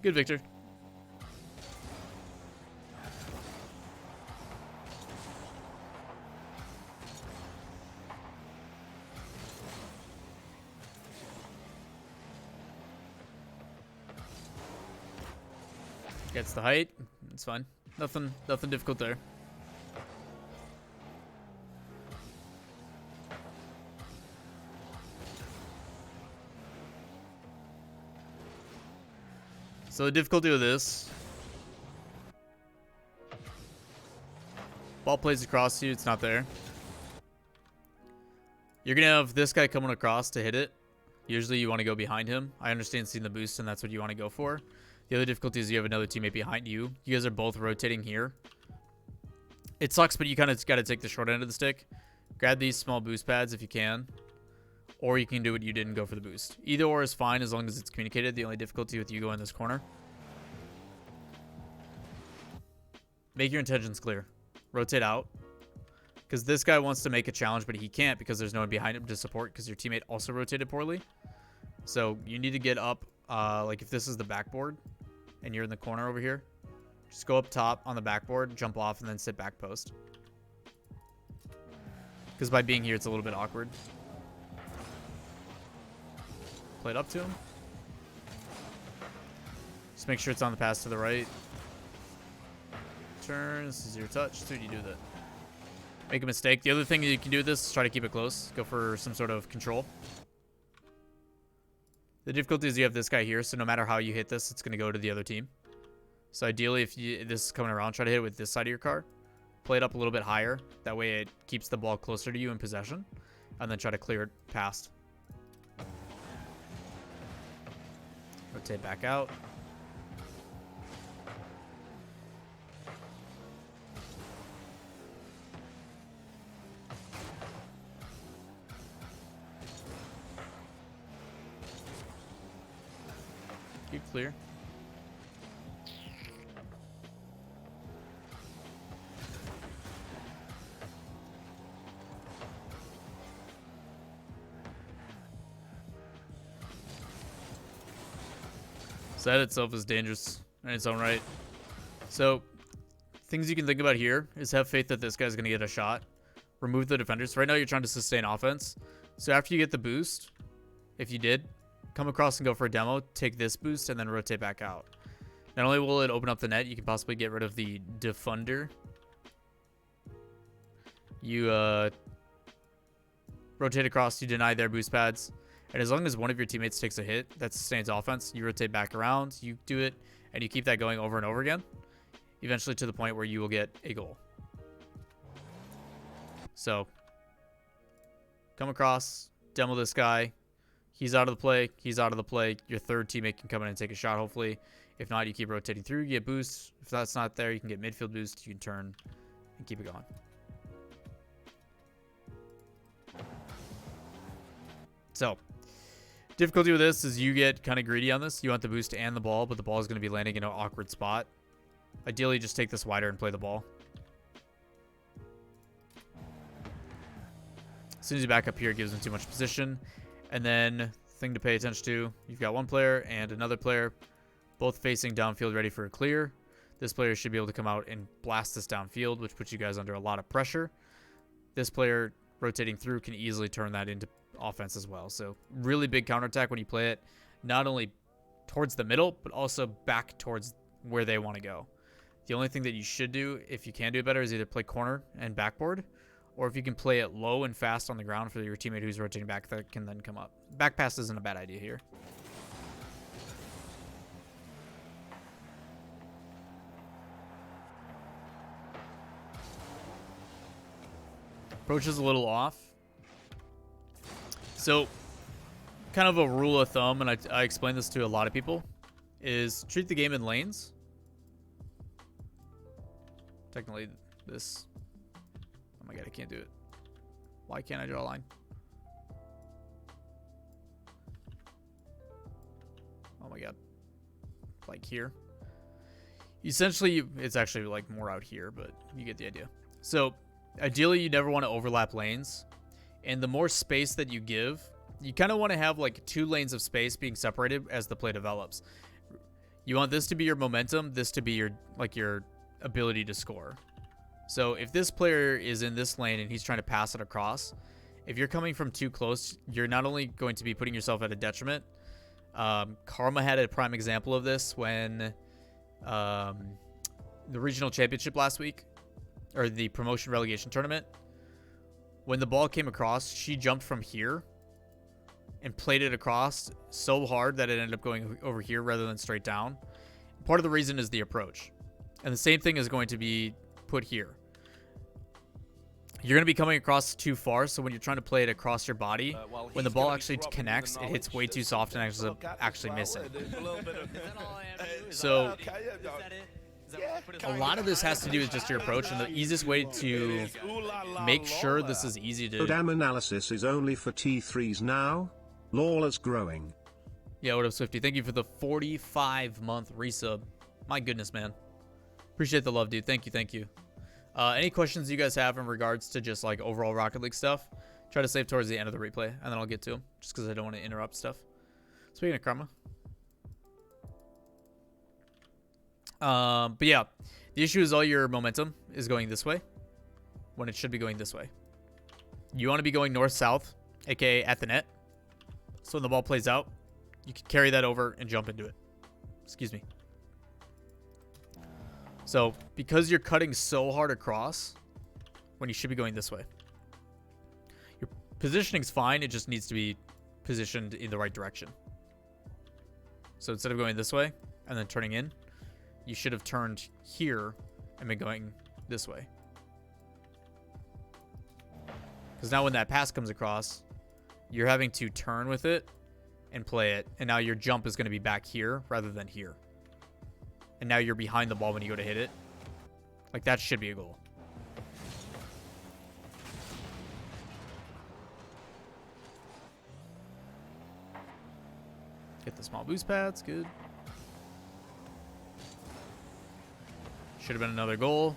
Good, Victor. Gets the height. It's fine. Nothing difficult there. So the difficulty with this, ball plays across you, it's not there. You're gonna have this guy coming across to hit it. Usually you want to go behind him. I understand seeing the boost and that's what you want to go for. The other difficulty is you have another teammate behind you. You guys are both rotating here. It sucks, but you kind of got to take the short end of the stick. Grab these small boost pads if you can. Or you can do what you did and go for the boost. Either or is fine as long as it's communicated. The only difficulty with you going this corner. Make your intentions clear. Rotate out. Because this guy wants to make a challenge, but he can't because there's no one behind him to support because your teammate also rotated poorly. So you need to get up, like if this is the backboard and you're in the corner over here, just go up top on the backboard, jump off, and then sit back post. Because by being here, it's a little bit awkward. Play it up to him. Just make sure it's on the pass to the right. Turn. This is your touch. Dude, you do that. Make a mistake. The other thing you can do with this is try to keep it close. Go for some sort of control. The difficulty is you have this guy here, so no matter how you hit this, it's going to go to the other team. So ideally, if this is coming around, try to hit it with this side of your car. Play it up a little bit higher. That way it keeps the ball closer to you in possession. And then try to clear it past. Rotate back out. Keep clear. So that itself is dangerous in its own right. So things you can think about here is have faith that this guy's going to get a shot. Remove the defenders. Right now you're trying to sustain offense. So after you get the boost, if you did, come across and go for a demo, take this boost, and then rotate back out. Not only will it open up the net, you can possibly get rid of the defunder. You rotate across, you deny their boost pads. And as long as one of your teammates takes a hit that sustains offense, you rotate back around, you do it, and you keep that going over and over again, eventually to the point where you will get a goal. So, come across, demo this guy. He's out of the play. He's out of the play. Your third teammate can come in and take a shot, hopefully. If not, you keep rotating through, you get boosts. If that's not there, you can get midfield boost. You can turn and keep it going. So, difficulty with this is you get kind of greedy on this. You want the boost and the ball, but the ball is going to be landing in an awkward spot. Ideally, just take this wider and play the ball. As soon as you back up here, it gives them too much position. And then, thing to pay attention to, you've got one player and another player, both facing downfield ready for a clear. This player should be able to come out and blast this downfield, which puts you guys under a lot of pressure. This player rotating through can easily turn that into offense as well. So really big counterattack when you play it, not only towards the middle, but also back towards where they want to go. The only thing that you should do, if you can do it better, is either play corner and backboard, or if you can play it low and fast on the ground for your teammate who's rotating back that can then come up. Back pass isn't a bad idea here. Approach is a little off. So, kind of a rule of thumb, and I explain this to a lot of people, is treat the game in lanes. Technically, this... Oh my god, I can't do it. Why can't I draw a line? Oh my god. Like here. Essentially, it's actually like more out here, but you get the idea. So, ideally, you never want to overlap lanes. And the more space that you give, you kind of want to have like 2 lanes of space being separated as the play develops. You want this to be your momentum, this to be your ability to score. So if this player is in this lane and he's trying to pass it across, if you're coming from too close, you're not only going to be putting yourself at a detriment. Karma had a prime example of this when the regional championship last week, or the promotion relegation tournament. When the ball came across, she jumped from here and played it across so hard that it ended up going over here rather than straight down. Part of the reason is the approach. And the same thing is going to be put here. You're going to be coming across too far, so when you're trying to play it across your body, when the ball actually connects, it hits way too soft and actually miss it. So a lot of this has to do with just your approach, and the easiest way to make sure this is easy to... Damn analysis is only for T3s now. Lawler's growing. Yeah, what up, Swifty? Thank you for the 45-month resub. My goodness, man. Appreciate the love, dude. Thank you, thank you. Any questions you guys have in regards to just like overall Rocket League stuff? Try to save towards the end of the replay, and then I'll get to them, just because I don't want to interrupt stuff. Speaking of karma. But yeah, the issue is all your momentum is going this way when it should be going this way. You want to be going north-south, aka at the net. So when the ball plays out, you can carry that over and jump into it. Excuse me. So because you're cutting so hard across when you should be going this way. Your positioning's fine, it just needs to be positioned in the right direction. So instead of going this way and then turning in, you should have turned here and been going this way. Because now when that pass comes across, you're having to turn with it and play it. And now your jump is going to be back here rather than here. And now you're behind the ball when you go to hit it. Like, that should be a goal. Get the small boost pads. Good. Should have been another goal.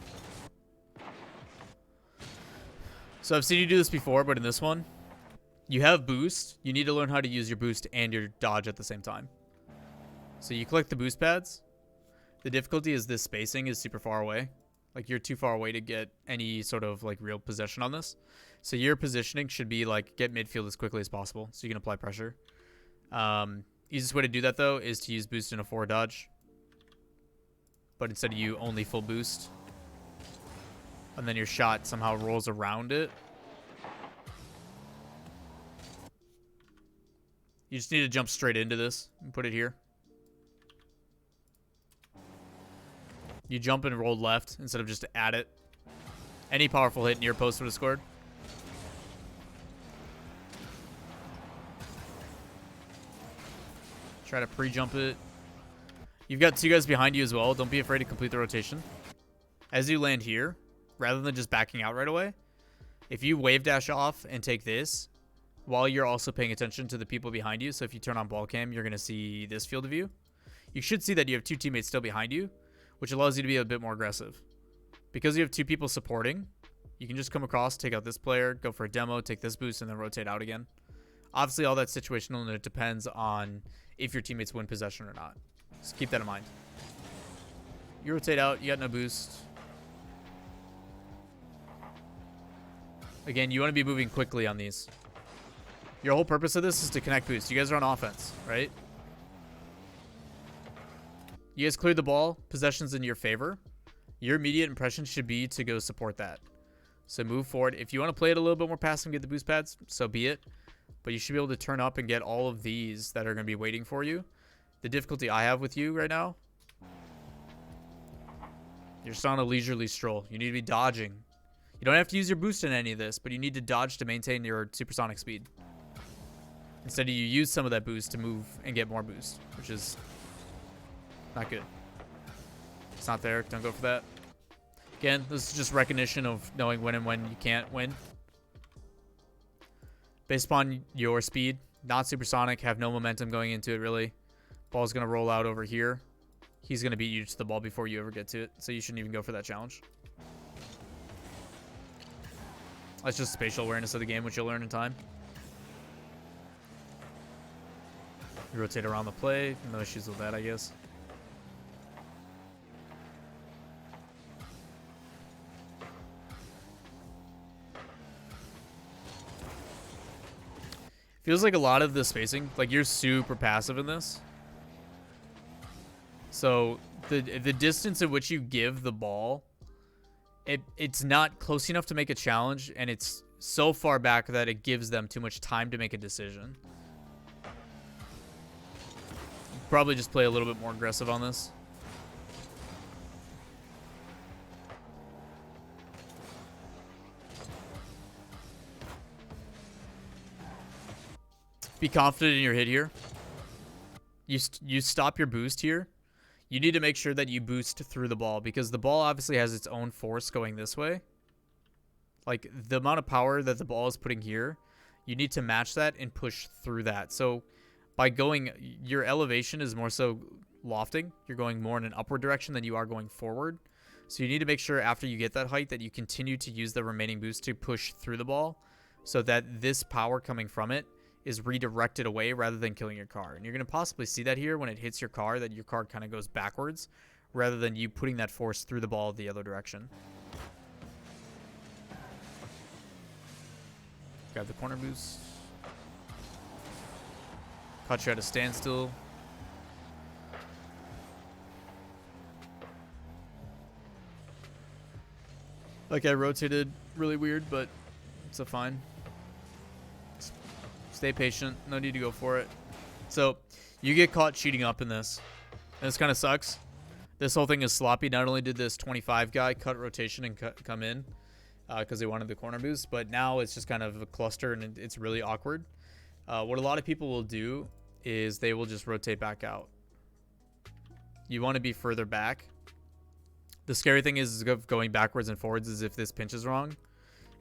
So I've seen you do this before, but in this one, you have boost. You need to learn how to use your boost and your dodge at the same time. So you collect the boost pads. The difficulty is this spacing is super far away. Like, you're too far away to get any sort of like real possession on this. So your positioning should be like get midfield as quickly as possible so you can apply pressure. Easiest way to do that though is to use boost and a forward dodge. But instead of you only full boost. And then your shot somehow rolls around it. You just need to jump straight into this and put it here. You jump and roll left instead of just at it. Any powerful hit near post would have scored. Try to pre-jump it. You've got two guys behind you as well. Don't be afraid to complete the rotation. As you land here, rather than just backing out right away, if you wave dash off and take this, while you're also paying attention to the people behind you, so if you turn on ball cam, you're going to see this field of view. You should see that you have two teammates still behind you, which allows you to be a bit more aggressive. Because you have two people supporting, you can just come across, take out this player, go for a demo, take this boost, and then rotate out again. Obviously, all that's situational, and it depends on if your teammates win possession or not. Just keep that in mind. You rotate out, you got no boost. Again, you want to be moving quickly on these. Your whole purpose of this is to connect boost. You guys are on offense, right? You guys cleared the ball. Possession's in your favor. Your immediate impression should be to go support that. So move forward. If you want to play it a little bit more passive and get the boost pads, so be it. But you should be able to turn up and get all of these that are going to be waiting for you. The difficulty I have with you right now, you're just on a leisurely stroll. You need to be dodging. You don't have to use your boost in any of this, but you need to dodge to maintain your supersonic speed. Instead, you use some of that boost to move and get more boost, which is not good. It's not there. Don't go for that. Again, this is just recognition of knowing when and when you can't win. Based upon your speed, not supersonic, have no momentum going into it, really. Ball's going to roll out over here. He's going to beat you to the ball before you ever get to it, so you shouldn't even go for that challenge. That's just spatial awareness of the game, which you'll learn in time. You rotate around the play. No issues with that, I guess. Feels like a lot of the spacing, like you're super passive in this. So the distance at which you give the ball, it's not close enough to make a challenge, and it's so far back that it gives them too much time to make a decision. Probably just play a little bit more aggressive on this. Be confident in your hit here. You stop your boost here. You need to make sure that you boost through the ball, because the ball obviously has its own force going this way. Like, the amount of power that the ball is putting here, you need to match that and push through that. So by going, your elevation is more so lofting. You're going more in an upward direction than you are going forward. So you need to make sure after you get that height that you continue to use the remaining boost to push through the ball, so that this power coming from it is redirected away rather than killing your car. And you're going to possibly see that here when it hits your car, that your car kind of goes backwards rather than you putting that force through the ball the other direction. Grab the corner boost. Caught you at a standstill. Like, I rotated really weird, but it's a fine. Stay patient. No need to go for it. So, you get caught cheating up in this. And this kind of sucks. This whole thing is sloppy. Not only did this 25 guy cut rotation and come in because they wanted the corner boost, but now it's just kind of a cluster and it's really awkward. What a lot of people will do is they will just rotate back out. You want to be further back. The scary thing is going backwards and forwards is if this pinch is wrong.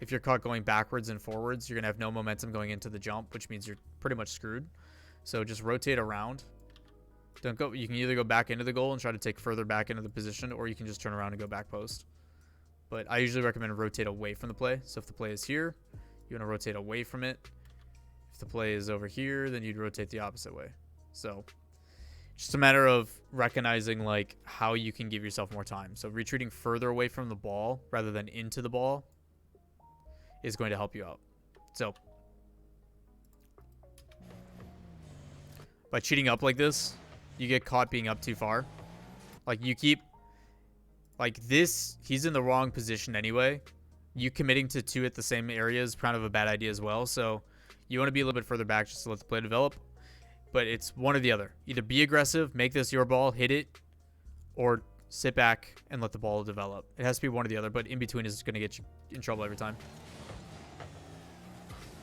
If you're caught going backwards and forwards, you're going to have no momentum going into the jump, which means you're pretty much screwed. So just rotate around. Don't go. You can either go back into the goal and try to take further back into the position, or you can just turn around and go back post. But I usually recommend rotate away from the play. So if the play is here, you want to rotate away from it. If the play is over here, then you'd rotate the opposite way. So just a matter of recognizing like how you can give yourself more time. So retreating further away from the ball rather than into the ball is going to help you out. So by cheating up like this, you get caught being up too far. Like, you keep like this, he's in the wrong position anyway. You committing to two at the same area is kind of a bad idea as well. So you want to be a little bit further back just to let the play develop. But it's one or the other. Either be aggressive, make this your ball, hit it, or sit back and let the ball develop. It has to be one or the other, but in between is going to get you in trouble every time.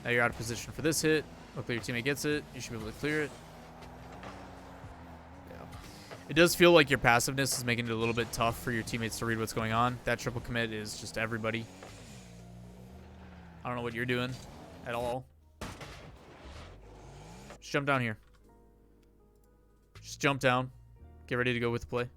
Now you're out of position for this hit. Hopefully your teammate gets it. You should be able to clear it. Yeah. It does feel like your passiveness is making it a little bit tough for your teammates to read what's going on. That triple commit is just everybody. I don't know what you're doing at all. Just jump down here. Just jump down. Get ready to go with the play.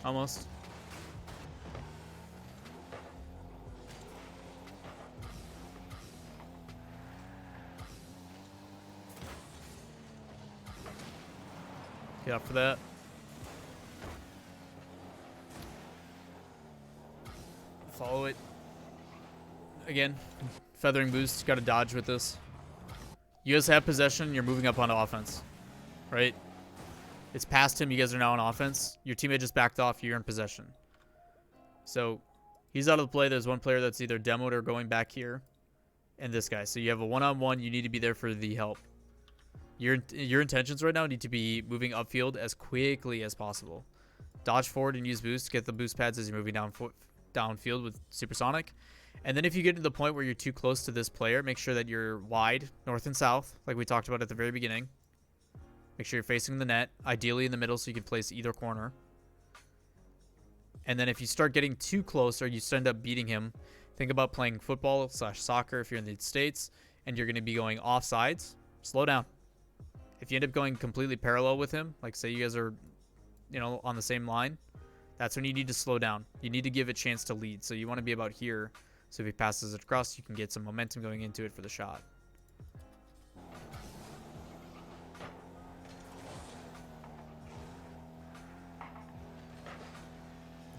Almost. Get up for that. Follow it. Again, feathering boost. Got to dodge with this. You guys have possession. You're moving up onto offense. Right? It's past him. You guys are now on offense. Your teammate just backed off. You're in possession. So he's out of the play. There's one player that's either demoed or going back here. And this guy. So you have a one-on-one. You need to be there for the help. Your intentions right now need to be moving upfield as quickly as possible. Dodge forward and use boost. Get the boost pads as you're moving downfield with supersonic. And then if you get to the point where you're too close to this player, make sure that you're wide, north and south, like we talked about at the very beginning. Make sure you're facing the net, ideally in the middle so you can place either corner. And then if you start getting too close or you end up beating him, think about playing football/soccer if you're in the States and you're going to be going off sides. Slow down. If you end up going completely parallel with him, like say you guys are, on the same line, that's when you need to slow down. You need to give a chance to lead. So you want to be about here. So if he passes it across, you can get some momentum going into it for the shot.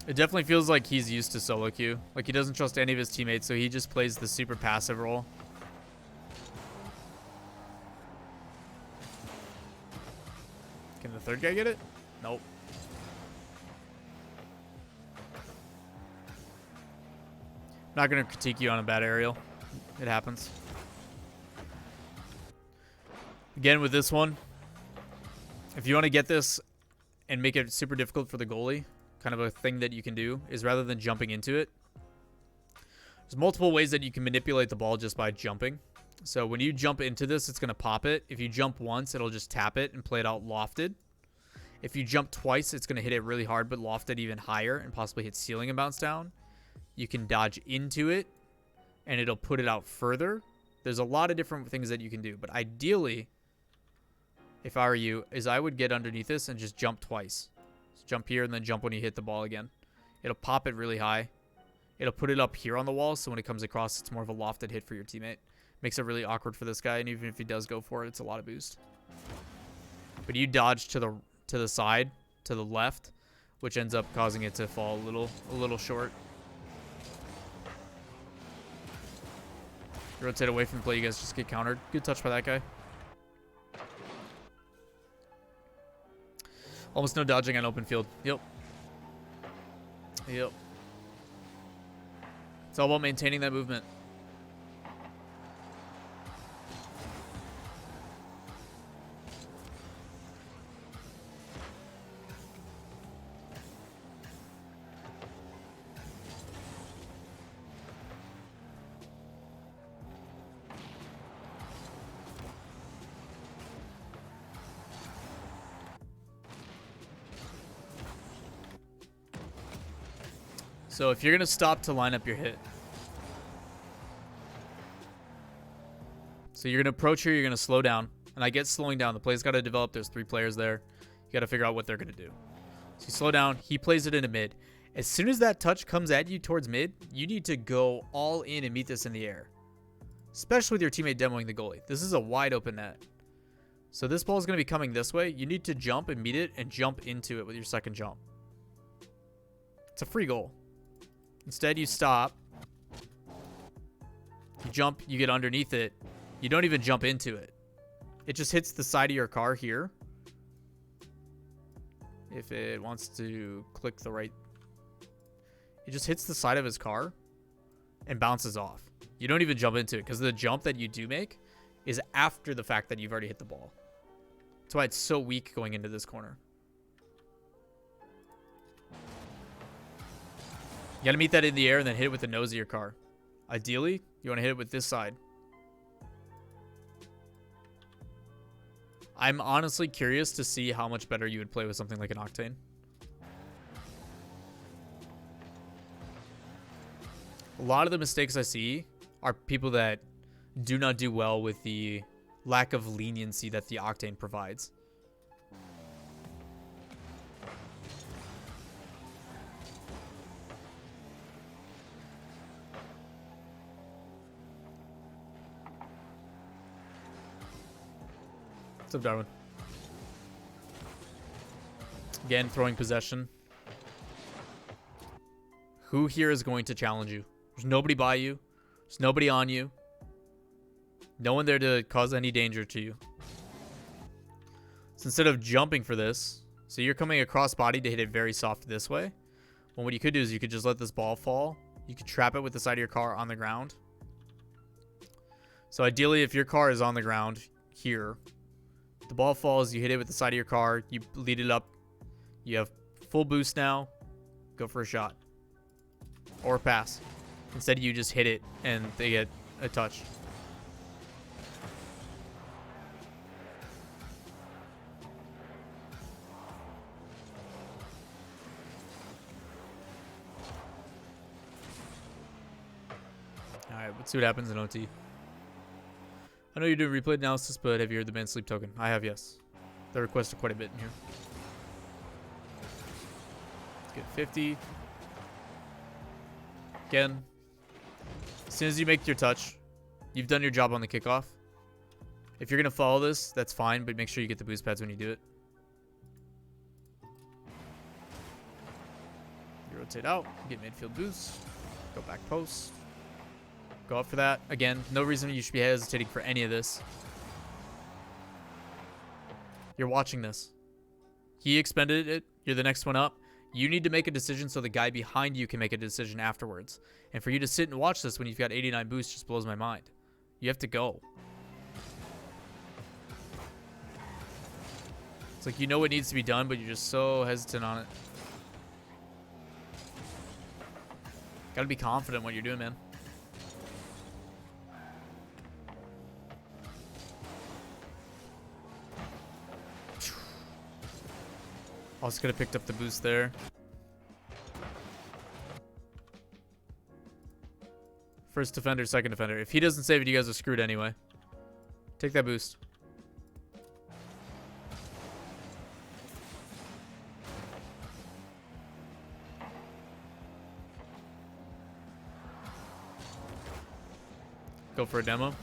It definitely feels like he's used to solo queue. Like he doesn't trust any of his teammates, so he just plays the super passive role. Can the third guy get it? Nope. Not going to critique you on a bad aerial. It happens. Again, with this one, if you want to get this and make it super difficult for the goalie, kind of a thing that you can do is rather than jumping into it, there's multiple ways that you can manipulate the ball just by jumping. So when you jump into this, it's going to pop it. If you jump once, it'll just tap it and play it out lofted. If you jump twice, it's going to hit it really hard, but lofted even higher and possibly hit ceiling and bounce down. You can dodge into it and it'll put it out further. There's a lot of different things that you can do, but ideally, if I were you, is I would get underneath this and just jump twice. So jump here and then jump when you hit the ball again. It'll pop it really high. It'll put it up here on the wall, so when it comes across, it's more of a lofted hit for your teammate. Makes it really awkward for this guy, and even if he does go for it, it's a lot of boost. But you dodge to the side, to the left, which ends up causing it to fall a little short. Rotate away from the play, you guys just get countered. Good touch by that guy. Almost no dodging on open field. Yep. Yep. It's all about maintaining that movement. So if you're going to stop to line up your hit. So you're going to approach here, you're going to slow down. And I get slowing down. The play's got to develop. There's 3 players there. You got to figure out what they're going to do. So you slow down. He plays it into mid. As soon as that touch comes at you towards mid, you need to go all in and meet this in the air. Especially with your teammate demoing the goalie. This is a wide open net. So this ball is going to be coming this way. You need to jump and meet it and jump into it with your second jump. It's a free goal. Instead, you stop. You jump, you get underneath it. You don't even jump into it. It just hits the side of your car here. If it wants to click the right... It just hits the side of his car and bounces off. You don't even jump into it because the jump that you do make is after the fact that you've already hit the ball. That's why it's so weak going into this corner. You gotta meet that in the air and then hit it with the nose of your car. Ideally, you want to hit it with this side. I'm honestly curious to see how much better you would play with something like an Octane. A lot of the mistakes I see are people that do not do well with the lack of leniency that the Octane provides. What's up, Darwin? Again, throwing possession. Who here is going to challenge you? There's nobody by you. There's nobody on you. No one there to cause any danger to you. So instead of jumping for this, so you're coming across body to hit it very soft this way. Well, what you could do is you could just let this ball fall. You could trap it with the side of your car on the ground. So ideally, if your car is on the ground here, the ball falls, you hit it with the side of your car, you lead it up, you have full boost now, go for a shot. Or a pass. Instead, you just hit it and they get a touch. Alright, let's see what happens in OT. I know you're doing replay analysis, but have you heard the man sleep token? I have, yes. They requested quite a bit in here. Let's get 50. Again, as soon as you make your touch, you've done your job on the kickoff. If you're going to follow this, that's fine, but make sure you get the boost pads when you do it. Rotate out. Get midfield boost. Go back post. Go up for that. Again, no reason you should be hesitating for any of this. You're watching this. He expended it. You're the next one up. You need to make a decision so the guy behind you can make a decision afterwards. And for you to sit and watch this when you've got 89 boost just blows my mind. You have to go. It's like you know what needs to be done, but you're just so hesitant on it. Gotta be confident in what you're doing, man. Also could have picked up the boost there. First defender, second defender. If he doesn't save it, you guys are screwed anyway. Take that boost. Go for a demo.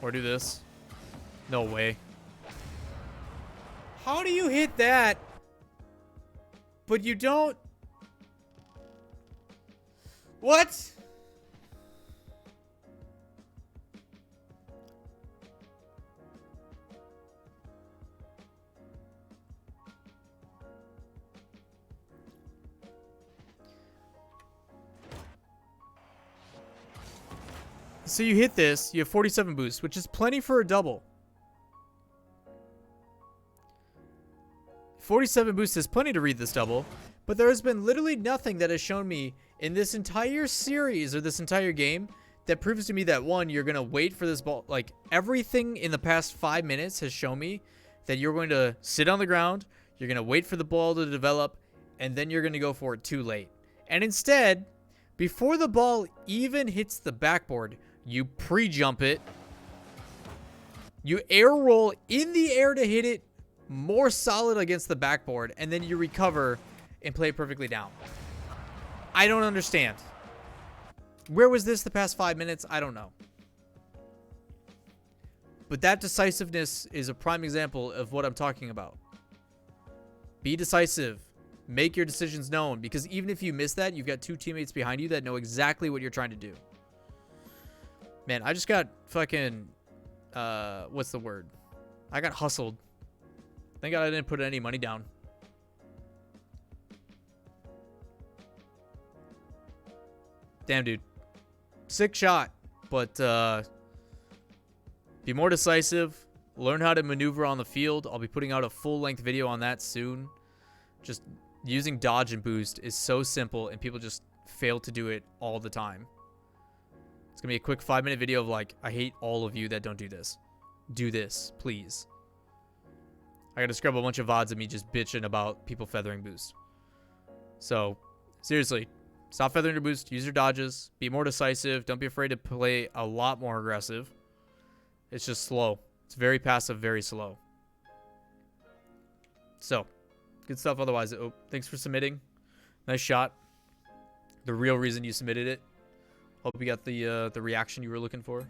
Or do this. No way. How do you hit that? But you don't... What? So you hit this, you have 47 boost, which is plenty for a double. 47 boost is plenty to read this double, but there has been literally nothing that has shown me in this entire series or this entire game that proves to me that, one, you're going to wait for this ball. Like, everything in the past 5 minutes has shown me that you're going to sit on the ground, you're going to wait for the ball to develop, and then you're going to go for it too late. And instead, before the ball even hits the backboard, you pre-jump it, you air roll in the air to hit it more solid against the backboard, and then you recover and play it perfectly down. I don't understand. Where was this the past 5 minutes? I don't know. But that decisiveness is a prime example of what I'm talking about. Be decisive. Make your decisions known, because even if you miss that, you've got two teammates behind you that know exactly what you're trying to do. Man, I just got fucking... what's the word? I got hustled. Thank God I didn't put any money down. Damn, dude. Sick shot. But, be more decisive. Learn how to maneuver on the field. I'll be putting out a full-length video on that soon. Just using dodge and boost is so simple, and people just fail to do it all the time. It's going to be a quick 5-minute video of, like, I hate all of you that don't do this. Do this, please. I got to scrub a bunch of VODs of me just bitching about people feathering boost. So, seriously, stop feathering your boost. Use your dodges. Be more decisive. Don't be afraid to play a lot more aggressive. It's just slow. It's very passive, very slow. So, good stuff otherwise. Oh, thanks for submitting. Nice shot. The real reason you submitted it. Hope you got the reaction you were looking for.